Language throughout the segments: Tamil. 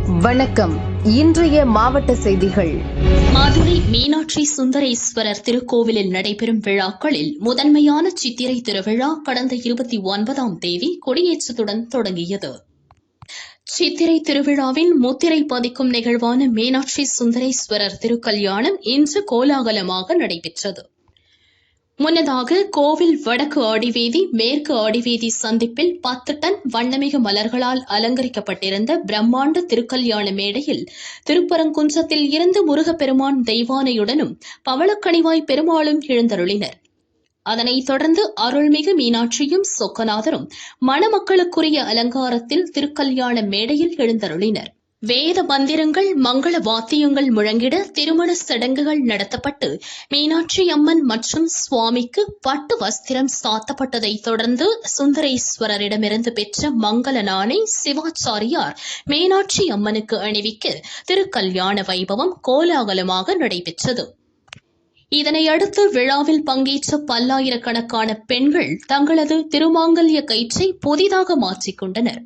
வணக்கம். இன்றைய மாவட்ட செய்திகள். மதுரை மீனாட்சி சுந்தரேஸ்வரர் திருக்கோவிலில் நடைபெறும் விழாக்களில் முதன்மையான சித்திரை திருவிழா கடந்த 29ஆம் தேதி கொடியேற்றத்துடன் தொடங்கியது. சித்திரை திருவிழாவின் முத்திரை பதிக்கும் நிகழ்வான மீனாட்சி சுந்தரேஸ்வரர் திருக்கல்யாணம் இன்று கோலாகலமாக நடைபெற்றது. முன்னதாக கோவில் வடக்கு ஆடிவீதி மேற்கு ஆடிவீதி சந்திப்பில் 10 டன் வண்ணமிகு மலர்களால் அலங்கரிக்கப்பட்டிருந்த பிரம்மாண்ட திருக்கல்யாண மேடையில் திருப்பரங்குன்றத்தில் இருந்து முருகப்பெருமான் தெய்வானையுடனும் பவளக்கணிவாய் பெருமாளும் எழுந்தருளினர். அதனைத் தொடர்ந்து அருள்மிகு மீனாட்சியும் சொக்கநாதரும் மணமக்களுக்குரிய அலங்காரத்தில் திருக்கல்யாண மேடையில் எழுந்தருளினர். வேத மந்திரங்கள் மங்கள வாத்தியங்கள் முழங்கிட திருமண சடங்குகள் நடத்தப்பட்டு மீனாட்சி அம்மன் மற்றும் சுவாமிக்கு பட்டு வஸ்திரம் சாத்தப்பட்டதைத் தொடர்ந்து சுந்தரேஸ்வரரிடமிருந்து பெற்ற மங்கள நாணை சிவாச்சாரியார் மீனாட்சி அம்மனுக்கு அணிவிக்க திருக்கல்யாண வைபவம் கோலாகலமாக நடைபெற்றது. இதனையடுத்து விழாவில் பங்கேற்ற பல்லாயிரக்கணக்கான பெண்கள் தங்களது திருமாங்கல்ய கயிற்றை புதிதாக மாற்றிக்கொண்டனர்.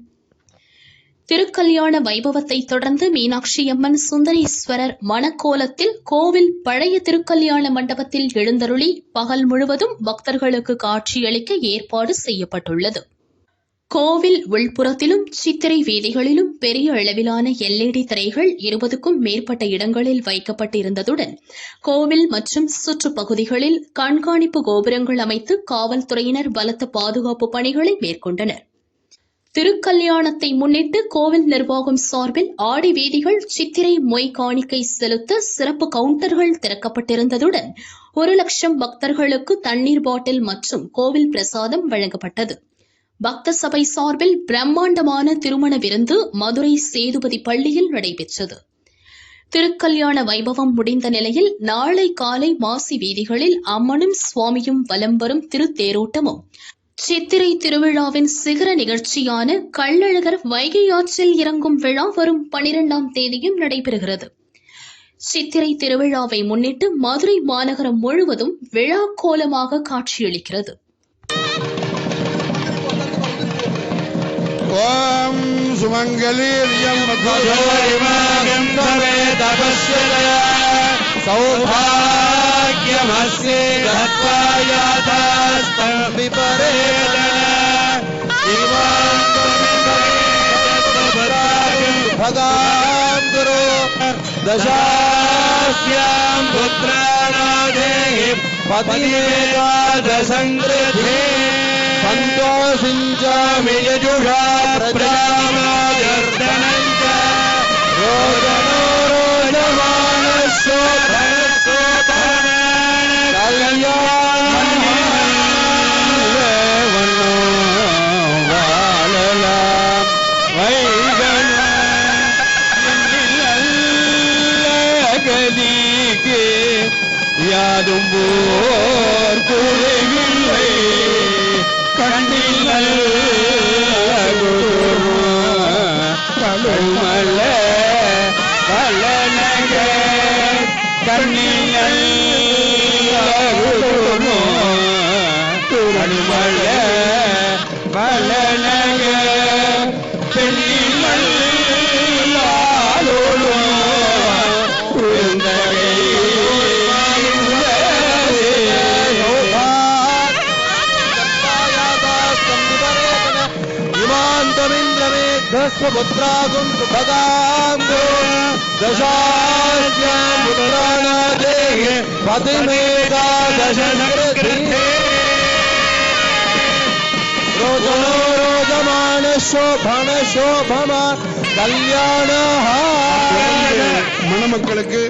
திருக்கல்யாண வைபவத்தை தொடர்ந்து மீனாட்சியம்மன் சுந்தரேஸ்வரர் மணக்கோலத்தில் கோவில் பழைய திருக்கல்யாண மண்டபத்தில் எழுந்தருளி பகல் முழுவதும் பக்தர்களுக்கு காட்சியளிக்க ஏற்பாடு செய்யப்பட்டுள்ளது. கோவில் உள்புறத்திலும் சித்திரை வீதிகளிலும் பெரிய அளவிலான LED திரைகள் 20க்கும் மேற்பட்ட இடங்களில் வைக்கப்பட்டிருந்ததுடன் கோவில் மற்றும் சுற்றுப்பகுதிகளில் கண்காணிப்பு கோபுரங்கள் அமைத்து காவல்துறையினர் பலத்த பாதுகாப்பு பணிகளை மேற்கொண்டனர். திருக்கல்யாணத்தை முன்னிட்டு கோவில் நிர்வாகம் சார்பில் ஆடி வீதிகள் சித்திரை மொய் காணிக்கை செலுத்த சிறப்பு கவுண்டர்கள் திறக்கப்பட்டிருந்ததுடன் 1 லட்சம் பக்தர்களுக்கு தண்ணீர் பாட்டில் மற்றும் கோவில் பிரசாதம் வழங்கப்பட்டது. பக்த சபை சார்பில் பிரம்மாண்டமான திருமண விருந்து மதுரை சேதுபதி பள்ளியில் நடைபெற்றது. திருக்கல்யாண வைபவம் முடிந்த நிலையில் நாளை காலை மாசி வீதிகளில் அம்மனும் சுவாமியும் வலம் வரும் திருத்தேரோட்டமும் சித்திரை திருவிழாவின் சிகர நிகழ்ச்சியான கள்ளழகர் வைகை ஆற்றில் இறங்கும் விழா வரும் 12ஆம் தேதியும் நடைபெறுகிறது. சித்திரை திருவிழாவை முன்னிட்டு மதுரை மாநகரம் முழுவதும் விழா கோலமாக காட்சியளிக்கிறது. ஓம் சுமங்கலீர்யம் சௌபாக்யமஸ்யே தத்வாயாதாஸ்தம் விபரேத பகாம் குரு தசாஸ்யாம் புத்ராணாதேஹி பதிமேகாதசங்கிருதே சந்தோஷிஞ்சாமி யஜுஷா பிரஜாமாஜர்தனஞ்ச ரோஜனோ ரோஜமானஸ்ஸோ யாதும் போர் கூறவில்லை கண்ணில் கழுமல்ல கலனக கண்ணில் கழுமல்ல கலனக பெண்ணில் புத்ராகும் சுபகாம் தசாஸ்யாம் புத்ராணாதேஹி பதிமேகாதசங்கிருதே ரோஜனோ ரோஜமான சோபன சோபமா கல்யாண. மணமக்களுக்கு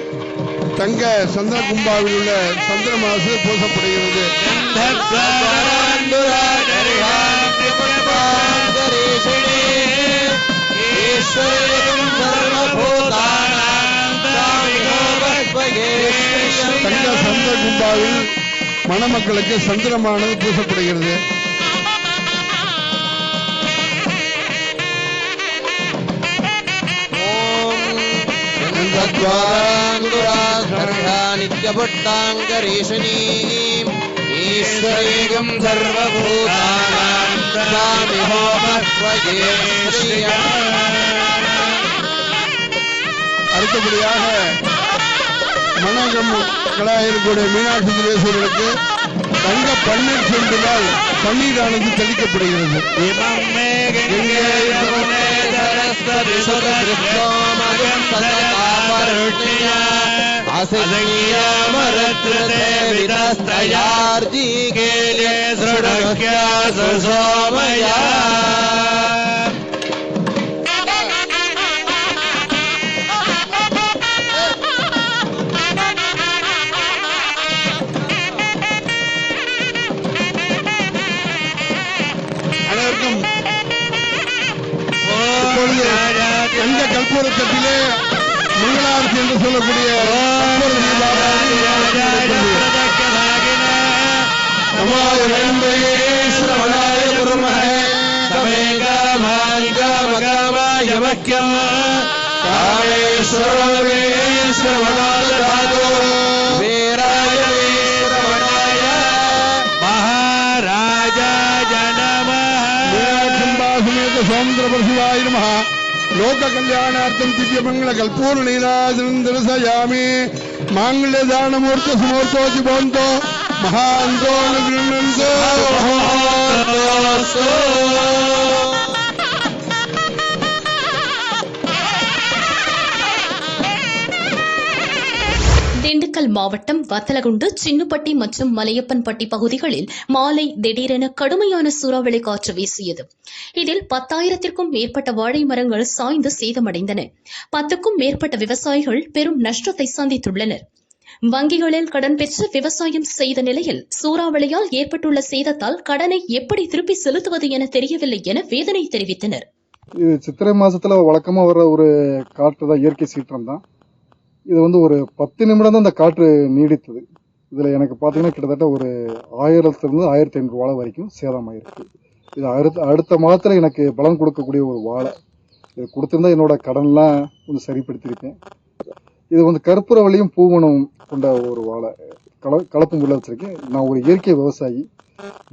தங்க சந்திர கும்பாவில் உள்ள சந்திரமாசு பூசப்படுகிறது. தங்க சந்திர கும்பாவில் மணமக்களுக்கு சந்திரமானது பூசப்படுகிறது. நித்யபுட்டாங்கரீஷணீம் ஈஸ்வரேகம் சர்வபூதானாம் அடுத்தபடியாக மணக்களாக இருக்கக்கூடிய மீனாட்சி சுந்தரேஸ்வரருக்கு தங்க பன்னீர் செம்பினால் தண்ணீரானது தெளிக்கப்படுகிறது. தங்க கற்பூரத்தட்டிலே மங்களாரத்தி என்று சொல்லக்கூடிய சோமந்திரபரசிவாய நமः. லோக கல்யாணார்த்தம் திவ்யமங்கள கல்பூர் நீராஜனம் தரிசயாமி. மாங்கல்ய தானமூர்த்த சுமூர்த்தோஜி போந்தோ மகாந்தோ நிகழ்ந்தோ. திண்டுக்கல் மாவட்டம் வத்தலகுண்டு, சின்னுப்பட்டி மற்றும் மலையப்பன்பட்டி பகுதிகளில் மாலை திடீரென கடுமையான சூறாவளி காற்று வீசியது. இதில் 10,000க்கும் மேற்பட்ட வாழை மரங்கள் சாய்ந்து சேதமடைந்தன. 10க்கும் மேற்பட்ட விவசாயிகள் பெரும் நஷ்டத்தை சந்தித்துள்ளனர். வங்கிகளில் கடன் பெற்று விவசாயம் செய்த நிலையில் சூறாவளியால் ஏற்பட்டுள்ள சேதத்தால் கடனை எப்படி திருப்பி செலுத்துவது என தெரியவில்லை என வேதனை தெரிவித்தனர். இது சித்திரை மாசத்துல வழக்கமா வர்ற ஒரு காற்று தான், இயற்கை சீற்றம் தான். இது ஒரு 10 நிமிடம் தான் இந்த காற்று நீடித்தது. இதுல எனக்கு பாத்தீங்கன்னா கிட்டத்தட்ட ஒரு 1000 to 1500 வாழை வரைக்கும் சேதமாயிருக்கு. இது அடுத்த மாதத்துல எனக்கு பலன் கொடுக்கக்கூடிய ஒரு வாழை. இது கொடுத்திருந்தா என்னோட கடன்லாம் கொஞ்சம் சரிப்படுத்திருப்பேன். இது கற்பூரவள்ளியும் பூவனும் கொண்ட ஒரு வாழை, கலப்பு முள்ள வச்சிருக்கேன். நான் ஒரு இயற்கை விவசாயி.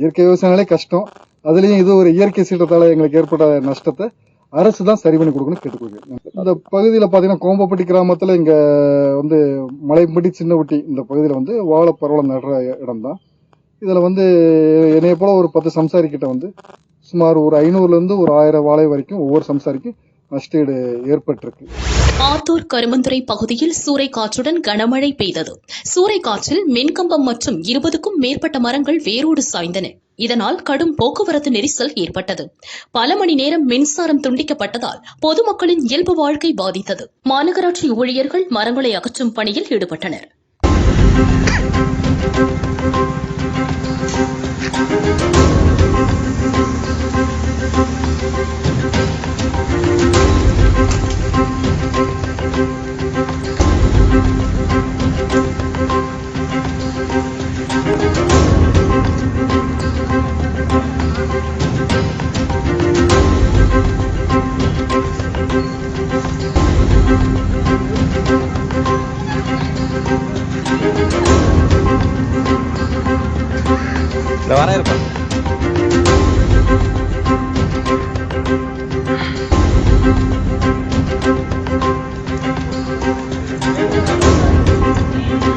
இயற்கை விவசாயினாலே கஷ்டம். அதுலயும் இது ஒரு இயற்கை சீற்றத்தால எங்களுக்கு ஏற்பட்ட நஷ்டத்தை அரசு தான் சரி பண்ணி கொடுக்கணும் கேட்டுக்கொள்கிறேன். இந்த பகுதியில பாத்தீங்கன்னா கோம்பப்பட்டி கிராமத்துல இங்க மலைப்பட்டி சின்னப்பட்டி இந்த பகுதியில வாழை பரவலம் நடுற இடம் தான். இதுல என்னைய போல ஒரு 10 சம்சாரிக்கிட்ட சுமார் ஒரு 500 இருந்து ஒரு 1000 வாழை வரைக்கும் ஒவ்வொரு சம்சாரிக்கும் நஷ்டஈடு ஏற்பட்டிருக்கு. ஆத்தூர் கருமந்துறை பகுதியில் சூறைக்காற்றுடன் கனமழை பெய்தது. சூறைக்காற்றில் மின்கம்பம் மற்றும் 20க்கும் மேற்பட்ட மரங்கள் வேரோடு சாய்ந்தன. இதனால் கடும் போக்குவரத்து நெரிசல் ஏற்பட்டது. பல மணி நேரம் மின்சாரம் துண்டிக்கப்பட்டதால் பொதுமக்களின் இயல்பு வாழ்க்கை பாதித்தது. மாநகராட்சி ஊழியர்கள் மரங்களை அகற்றும் பணியில் ஈடுபட்டனர்.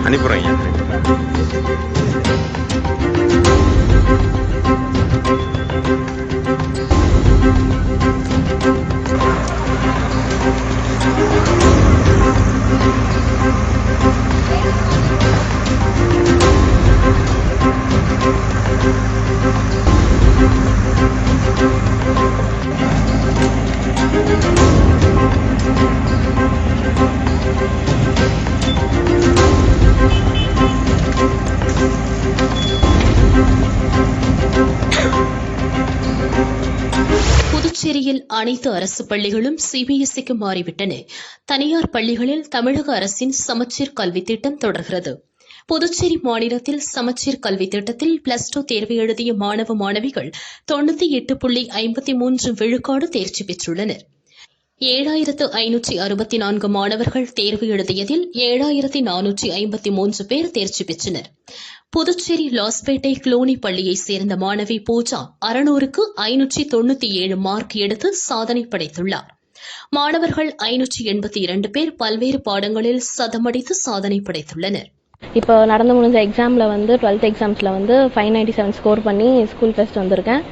அனுப்புறேன். புதுச்சேரியில் அனைத்து அரசு பள்ளிகளும் சிபிஎஸ்இக்கு மாறிவிட்டன. தனியார் பள்ளிகளில் தமிழக அரசின் சமச்சீர் கல்வி திட்டம் தொடர்கிறது. புதுச்சேரி மாநிலத்தில் சமச்சீர் கல்வி திட்டத்தில் +2 தேர்வு எழுதிய மாணவ மாணவிகள் 98.53% தேர்ச்சி பெற்றுள்ளனர். 7564 மாணவர்கள் தேர்வு எழுதியதில் 7453 பேர் தேர்ச்சி பெற்றனர். புதுச்சேரி லாஸ்பேட்டை குளோனி பள்ளியைச் சேர்ந்த மாணவி பூஜா 600க்கு 597 மார்க் எடுத்து சாதனை படைத்துள்ளார். மாணவர்கள் 582 பேர் பல்வேறு பாடங்களில் சதமடித்து சாதனை படைத்துள்ளனர். இப்போ நடந்து முடிஞ்ச எக்ஸாமில் வந்து 12th எக்ஸாம்ஸில் வந்து 597 ஸ்கோர் பண்ணி ஸ்கூல் ஃபெஸ்ட் வந்திருக்கேன்.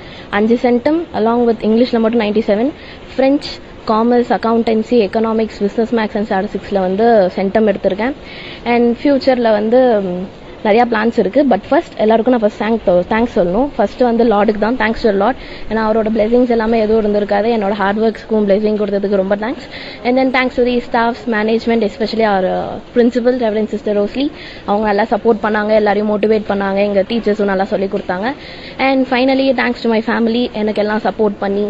5 சென்டம் அலாங் வித் இங்கிலீஷில் மட்டும் 97, French, commerce, accountancy, economics, business maths and ஸ்டாட்டிஸ்டிக்ஸில் வந்து சென்டம் எடுத்திருக்கேன். அண்ட் ஃபியூச்சரில் வந்து நிறையா பிளான்ஸ் இருக்குது. பட் ஃபர்ஸ்ட் எல்லாருக்கும் நான் தேங்க்ஸ் சொல்லணும். ஃபர்ஸ்ட் வந்து லார்டுக்கு தான், தேங்க்ஸ் டு லார்ட். ஏன்னா அவரோட பிளெஸிங்ஸ் எல்லாமே எதுவும் இருந்திருக்காது. என்னோட ஹார்ட் ஒர்க்ஸ்க்கும் பிளெஸிங் கொடுத்ததுக்கு ரொம்ப thanks. And then thanks to the staffs, management, especially our principal reverend sister Rosely. அவங்க நல்லா சப்போர்ட் பண்ணாங்க, எல்லாரையும் மோட்டிவேட் பண்ணாங்க. எங்கள் டீச்சர்ஸும் நல்லா சொல்லி கொடுத்தாங்க. And finally thanks to my family, எனக்கு எல்லாம் சப்போர்ட் பண்ணி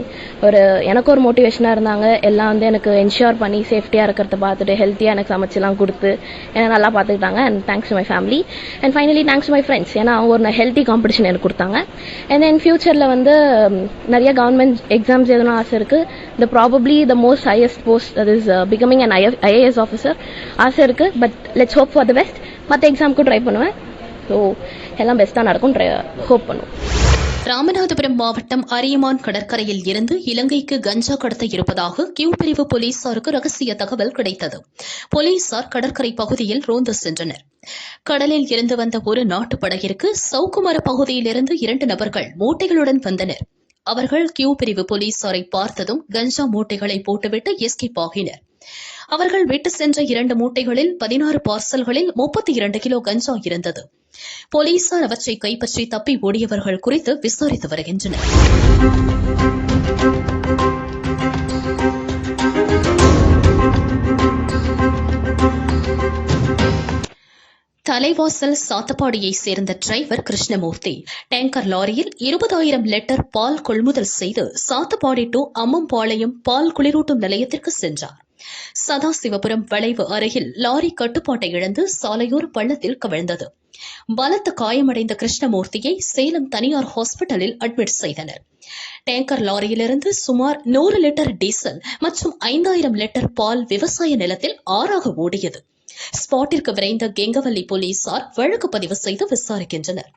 எனக்கு ஒரு மோட்டிவேஷனாக இருந்தாங்க. எல்லாம் வந்து எனக்கு என்ஷூர் பண்ணி சேஃப்டியாக இருக்கிறத பார்த்துட்டு ஹெல்த்தியாக எனக்கு சமைச்செல்லாம் கொடுத்து என்னை நல்லா பார்த்துக்கிட்டாங்க. And thanks to my family. And finally thanks to my friends, ஏன்னா அவங்க ஒரு ஹெல்த்தி காம்படிஷன் எனக்கு கொடுத்தாங்க. அண்ட் தென் ஃபியூச்சரில் வந்து நிறைய கவர்மெண்ட் எக்ஸாம்ஸ் எதுவும் ஆசை இருக்குது. Probably the most highest post, that is becoming an IAS officer ஆசை இருக்குது. But let's hope for the best. மற்ற எக்ஸாமுக்கும் ட்ரை பண்ணுவேன். ஸோ எல்லாம் பெஸ்ட்டாக நடக்கும், ஹோப் பண்ணுவோம். ராமநாதபுரம் மாவட்டம் அரியமான் கடற்கரையில் இருந்து இலங்கைக்கு கஞ்சா கடத்த இருப்பதாக கியூ பிரிவு போலீசாருக்கு ரகசிய தகவல் கிடைத்தது. போலீசார் கடற்கரை பகுதியில் ரோந்து சென்றனர். கடலில் இருந்து வந்த ஒரு நாட்டு படகிற்கு சவுக்குமர பகுதியிலிருந்து 2 நபர்கள் மூட்டைகளுடன் வந்தனர். அவர்கள் கியூ பிரிவு போலீசாரை பார்த்ததும் கஞ்சா மூட்டைகளை போட்டுவிட்டு எஸ்கேப் ஆகினர். அவர்கள் விட்டு சென்ற 2 மூட்டைகளில் 16 பார்சல்களில் 32 கிலோ கஞ்சா இருந்தது. போலீசார் அவற்றை கைப்பற்றி தப்பி ஓடியவர்கள் குறித்து விசாரித்து வருகின்றனர். தலைவாசல் சாத்தப்பாடியை சேர்ந்த டிரைவர் கிருஷ்ணமூர்த்தி டேங்கர் லாரியில் 20,000 லிட்டர் பால் கொள்முதல் செய்து சாத்தப்பாடி டு அம்மம்பாளையம் பால் குளிரூட்டும் நிலையத்திற்கு சென்றார். சதாசிவபுரம் வளைவு அருகில் லாரி கட்டுப்பாட்டை இழந்து சாலையோர பள்ளத்தில் கவிழ்ந்தது. பலத்த காயமடைந்த கிருஷ்ணமூர்த்தியை சேலம் தனியார் ஹாஸ்பிட்டலில் அட்மிட் செய்தனர். டேங்கர் லாரியிலிருந்து சுமார் 100 லிட்டர் டீசல் மற்றும் 5,000 லிட்டர் பால் விவசாய நிலத்தில் ஆறாக ஓடியது. ஸ்பாட்டிற்கு விரைந்த கெங்கவல்லி போலீசார் வழக்கு பதிவு செய்து விசாரிக்கின்றனர்.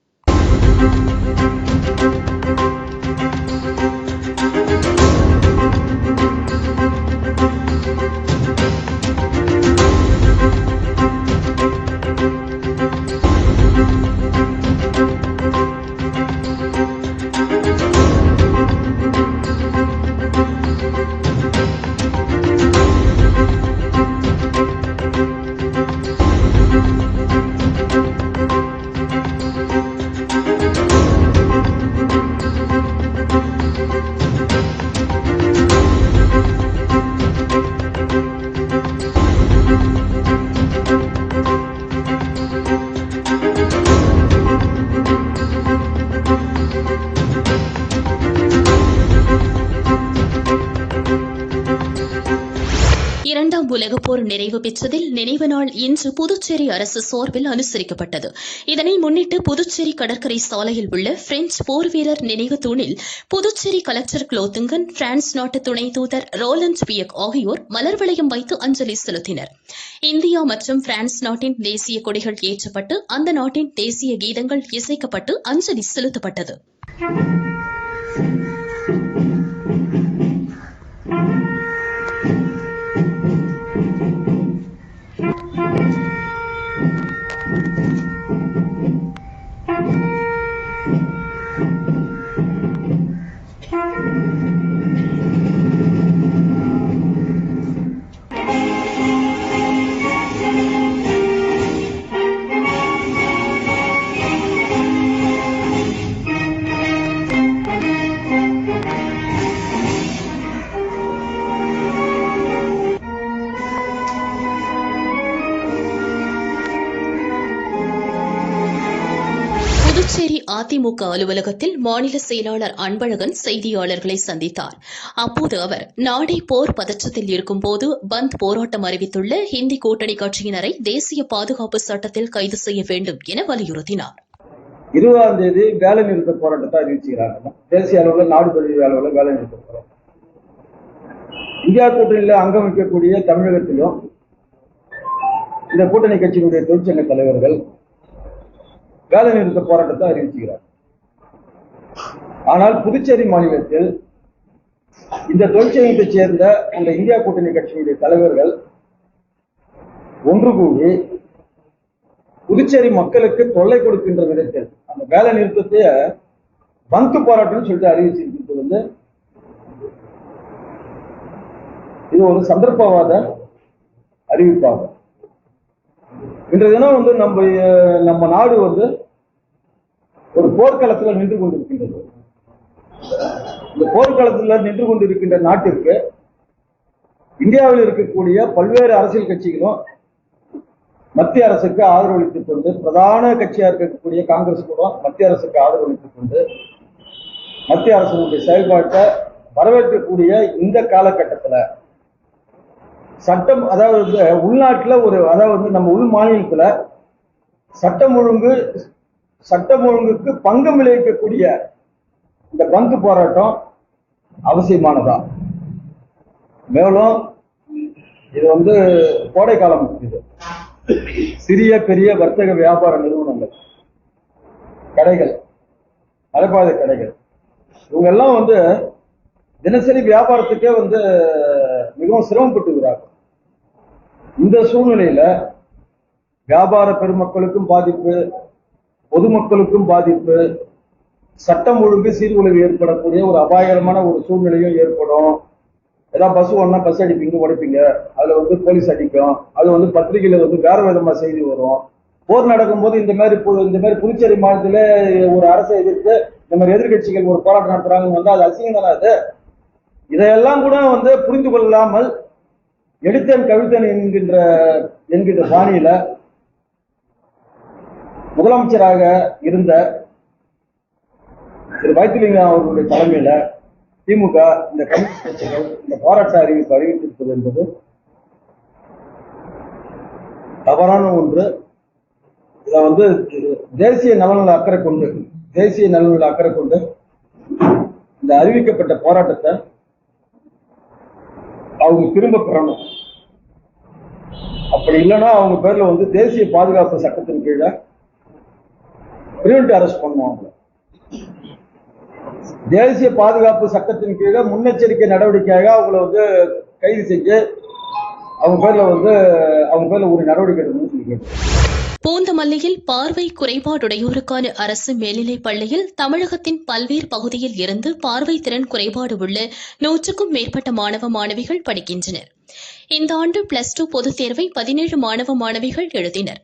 இரண்டாம் உலகப் போர் நிறைவு பெற்றதில் நினைவு நாள் இன்று புதுச்சேரி அரசு சார்பில் அனுசரிக்கப்பட்டது. இதனை முன்னிட்டு புதுச்சேரி கடற்கரை சாலையில் உள்ள பிரெஞ்சு போர் வீரர் நினைவு தூணில் புதுச்சேரி கலெக்டர் குலோத்துங்கன், பிரான்ஸ் நாட்டு துணை தூதர் ரோலண்ட் பியக் ஆகியோர் மலர் வளையம் வைத்து அஞ்சலி செலுத்தினர். இந்தியா மற்றும் பிரான்ஸ் நாட்டின் தேசிய கொடிகள் ஏற்றப்பட்டு அந்த நாட்டின் தேசிய கீதங்கள் இசைக்கப்பட்டு அஞ்சலி செலுத்தப்பட்டது. புதுச்சேரி அதிமுக அலுவலகத்தில் மாநில செயலாளர் அன்பழகன் செய்தியாளர்களை சந்தித்தார். அப்போது அவர் நாடே போர் பதற்றத்தில் இருக்கும்போது பந்த் போராட்டம் அறிவித்துள்ள ஹிந்தி கூட்டணி கட்சியினரை தேசிய பாதுகாப்பு சட்டத்தில் கைது செய்ய வேண்டும் என வலியுறுத்தினார். 20ஆம் தேதி வேலை நிறுத்த போராட்டத்தை அறிவிச்சுக்கிறாங்க. தேசிய அளவில் நாடு தழுவிய அளவில் வேலை நிறுத்த போராட்டம். இந்தியா கூட்டணியில் அங்கம் வைக்கக்கூடிய தமிழகத்திலும் இந்த கூட்டணி கட்சியினுடைய தொழிற்சங்க தலைவர்கள் வேலை நிறுத்த போராட்டத்தை அறிவிச்சுகிறார். ஆனால் புதுச்சேரி மாநிலத்தில் இந்த தொழிற்சங்கத்தைச் சேர்ந்த அந்த இந்தியா கூட்டணி கட்சியுடைய தலைவர்கள் ஒன்று கூடி புதுச்சேரி மக்களுக்கு தொல்லை கொடுக்கின்ற விதத்தில் அந்த வேலை நிறுத்தத்தை பந்து போராட்டம்னு சொல்லிட்டு அறிவிச்சிருக்கிறது வந்து இது ஒரு சந்தர்ப்பவாத அறிவிப்பாகும். இன்றைய தினம் வந்து நம்ம நாடு வந்து ஒரு போர்க்களத்தில் நின்று கொண்டிருக்கின்றது. இந்த போர்க்களத்தில் நின்று கொண்டிருக்கின்ற நாட்டிற்கு இந்தியாவில் இருக்கக்கூடிய பல்வேறு அரசியல் கட்சிகளும் மத்திய அரசுக்கு ஆதரவளித்துக் கொண்டு, பிரதான கட்சியாக இருக்கக்கூடிய காங்கிரஸ் கூட மத்திய அரசுக்கு ஆதரவளித்துக் கொண்டு மத்திய அரசினுடைய செயல்பாட்டை வரவேற்கக்கூடிய இந்த காலகட்டத்தில் சட்டம், அதாவது உள்நாட்டில் அதாவது நம்ம உள் மாநிலத்தில் சட்டம் ஒழுங்குக்கு பங்கம் விளைவிக்கக்கூடிய இந்த பந்து போராட்டம் அவசியமானதா. மேலும் இது வந்து கோடை காலம், இது சிறிய பெரிய வர்த்தக வியாபார நிறுவனங்கள், கடைகள், மலைப்பாதை கடைகள், இவங்க எல்லாம் வந்து தினசரி வியாபாரத்துக்கே வந்து மிகவும் சிரமப்பட்டுகிறார்கள். இந்த சூழ்நிலையில வியாபார பெருமக்களுக்கும் பாதிப்பு, பொதுமக்களுக்கும் பாதிப்பு, சட்டம் ஒழுங்கு சீர்குலைவு ஏற்படக்கூடிய ஒரு அபாயகரமான ஒரு சூழ்நிலையும் ஏற்படும். ஏதாவது பஸ் ஒன்னா பஸ் அடிப்பீங்க, உடைப்பீங்க, அதுல வந்து போலீஸ் அடிக்கும், அது வந்து பத்திரிகையில வந்து வேற விதமா செய்தி வரும். போர் நடக்கும் போது இந்த மாதிரி புதுச்சேரி மாநிலத்துல ஒரு அரசை எதிர்த்து இந்த மாதிரி எதிர்கட்சிகள் ஒரு போராட்டம் நடத்துறாங்கன்னு வந்து அது அசிங்கம் தானே. அது இதையெல்லாம் கூட வந்து புரிந்து கொள்ளாமல் எடுத்தேன் கவிழ்த்தேன் என்கின்ற பாணியில முதலமைச்சராக இருந்த திரு வைத்திலிங்கம் அவர்களுடைய தலைமையில திமுக இந்த கம்யூனிஸ்ட் கட்சிகள் இந்த போராட்ட அறிவித்திருப்பது என்பது தவறான ஒன்று. இதை வந்து தேசிய நலனில் அக்கறை கொண்டு இந்த அறிவிக்கப்பட்ட போராட்டத்தை அவங்க திரும்ப பெறணும். அப்படி இல்லைன்னா அவங்க பேர்ல வந்து தேசிய பாதுகாப்பு சட்டத்தின் கீழே பிரிவென்டிவ் அரெஸ்ட் பண்ணுவாங்க. தேசிய பாதுகாப்பு சட்டத்தின் கீழே முன்னெச்சரிக்கை நடவடிக்கையாக அவங்கள வந்து கைது செஞ்சு அவங்க பேர்ல ஒரு நடவடிக்கை எடுக்கணும்னு சொல்லி கேட்டு. பூந்தமல்லியில் பார்வை குறைபாடுடையோருக்கான அரசு மேல்நிலைப் பள்ளியில் தமிழகத்தின் பல்வேறு பகுதியில் இருந்து பார்வை திறன் குறைபாடு உள்ள 100க்கும் மேற்பட்ட மாணவ மாணவிகள் படிக்கின்றனர். இந்த ஆண்டு +2 பொதுத் தேர்வை 17 மாணவ மாணவிகள் எழுதினர்.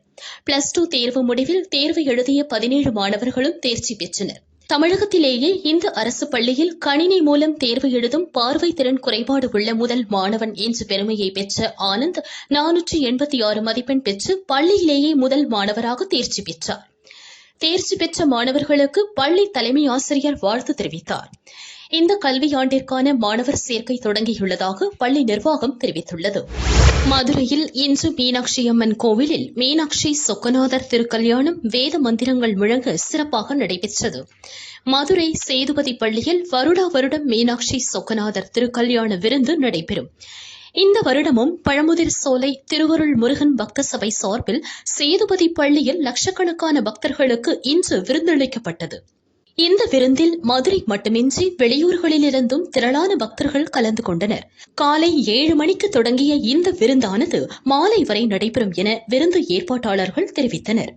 +2 தேர்வு முடிவில் தேர்வு எழுதிய 17 மாணவர்களும் தேர்ச்சி பெற்றனர். தமிழகத்திலேயே இந்த அரசு பள்ளியில் கணினி மூலம் தேர்வு எழுதும் பார்வை திறன் குறைபாடு உள்ள முதல் மாணவன் என்ற பெருமையை பெற்ற ஆனந்த் 486 மதிப்பெண் பெற்று பள்ளியிலேயே முதல் மாணவராக தேர்ச்சி பெற்றார். தேர்ச்சி பெற்ற மாணவர்களுக்கு பள்ளி தலைமை ஆசிரியர் வாழ்த்து தெரிவித்தார். இந்த கல்வியாண்டிற்கான மாணவர் சேர்க்கை தொடங்கியுள்ளதாக பள்ளி நிர்வாகம் தெரிவித்துள்ளது. மதுரையில் இன்று மீனாட்சி அம்மன் கோவிலில் மீனாட்சி சொக்கநாதர் திருக்கல்யாணம் வேத மந்திரங்கள் முழங்க சிறப்பாக நடைபெற்றது. மதுரை சேதுபதி பள்ளியில் வருடம் மீனாட்சி சொக்கநாதர் திருக்கல்யாண விருந்து நடைபெறும். இந்த வருடமும் பழமுதிர் சோலை திருவருள் முருகன் பக்த சபை சார்பில் சேதுபதி பள்ளியில் லட்சக்கணக்கான பக்தர்களுக்கு இன்று விருந்தளிக்கப்பட்டது. இந்த விருந்தில் மதுரை மட்டுமின்றி வெளியூர்களிலிருந்தும் திரளான பக்தர்கள் கலந்து கொண்டனர். காலை 7 மணிக்கு தொடங்கிய இந்த விருந்தானது மாலை வரை நடைபெறும் என விருந்து ஏற்பாட்டாளர்கள் தெரிவித்தனர்.